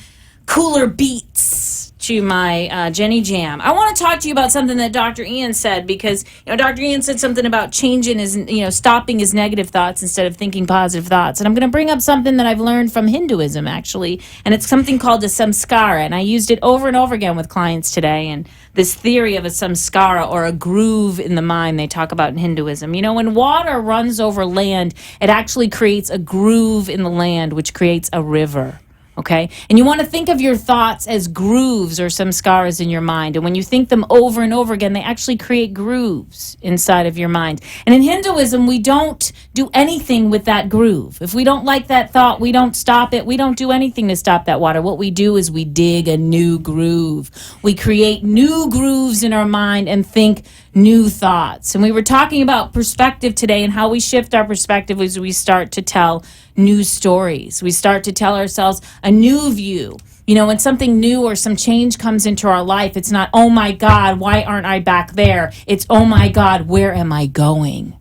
cooler beats to my Jenny Jam. I want to talk to you about something that Dr. Ian said, because Dr. Ian said something about changing his, stopping his negative thoughts instead of thinking positive thoughts. And I'm going to bring up something that I've learned from Hinduism, actually, and it's something called a samskara, and I used it over and over again with clients today. And this theory of a samskara, or a groove in the mind, they talk about in Hinduism. When water runs over land, it actually creates a groove in the land, which creates a river. Okay. And you want to think of your thoughts as grooves or some scars in your mind. And when you think them over and over again, they actually create grooves inside of your mind. And in Hinduism, we don't do anything with that groove. If we don't like that thought, we don't stop it. We don't do anything to stop that water. What we do is we dig a new groove. We create new grooves in our mind and think new thoughts. And we were talking about perspective today and how we shift our perspective as we start to tell new stories. We start to tell ourselves a new view. You know, when something new or some change comes into our life, it's not, oh my God, why aren't I back there? It's, oh my God, where am I going?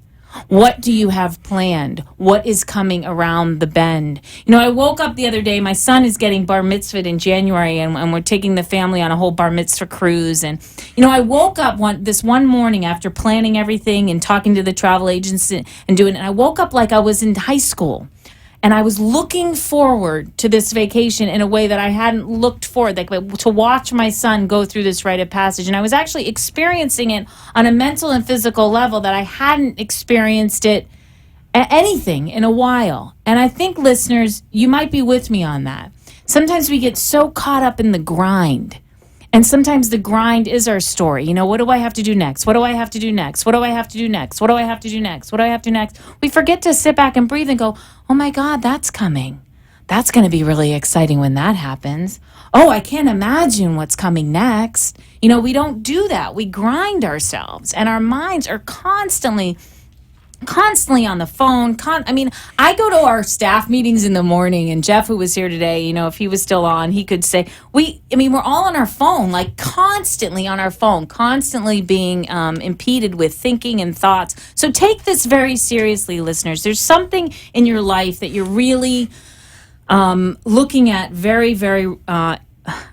What do you have planned? What is coming around the bend? You know, I woke up the other day. My son is getting bar mitzvahed in January, and we're taking the family on a whole bar mitzvah cruise. And, you know, I woke up this one morning after planning everything and talking to the travel agents and doing it. And I woke up like I was in high school. And I was looking forward to this vacation in a way that I hadn't looked forward, like to watch my son go through this rite of passage. And I was actually experiencing it on a mental and physical level that I hadn't experienced it anything in a while. And I think, listeners, you might be with me on that. Sometimes we get so caught up in the grind. And sometimes the grind is our story. You know, what do I have to do next? What do I have to do next? What do I have to do next? What do I have to do next? What do I have to do next? We forget to sit back and breathe and go, oh my God, that's coming. That's going to be really exciting when that happens. Oh, I can't imagine what's coming next. You know, we don't do that. We grind ourselves, and our minds are constantly on the phone. I go to our staff meetings in the morning, and Jeff, who was here today, you know, if he was still on, he could say, we're all on our phone, like constantly on our phone, constantly being impeded with thinking and thoughts. So take this very seriously, listeners. There's something in your life that you're really looking at very, very, I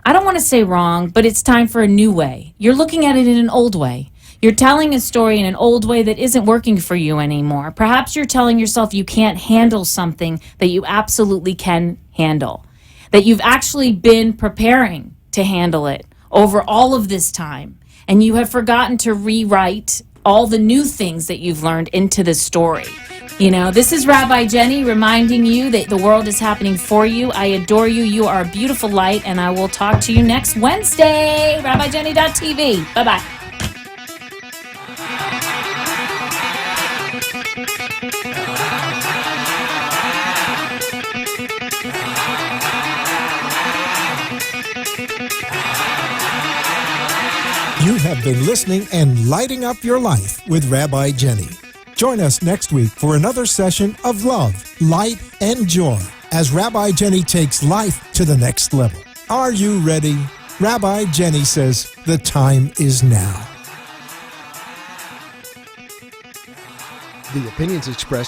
don't want to say wrong, but it's time for a new way. You're looking at it in an old way. You're telling a story in an old way that isn't working for you anymore. Perhaps you're telling yourself you can't handle something that you absolutely can handle, that you've actually been preparing to handle it over all of this time, and you have forgotten to rewrite all the new things that you've learned into the story. You know, this is Rabbi Jenny reminding you that the world is happening for you. I adore you. You are a beautiful light, and I will talk to you next Wednesday. RabbiJenny.tv. Bye-bye. You have been listening and lighting up your life with Rabbi Jenny. Join us next week for another session of love, light, and joy as Rabbi Jenny takes life to the next level. Are you ready? Rabbi Jenny says the time is now. The opinions expressed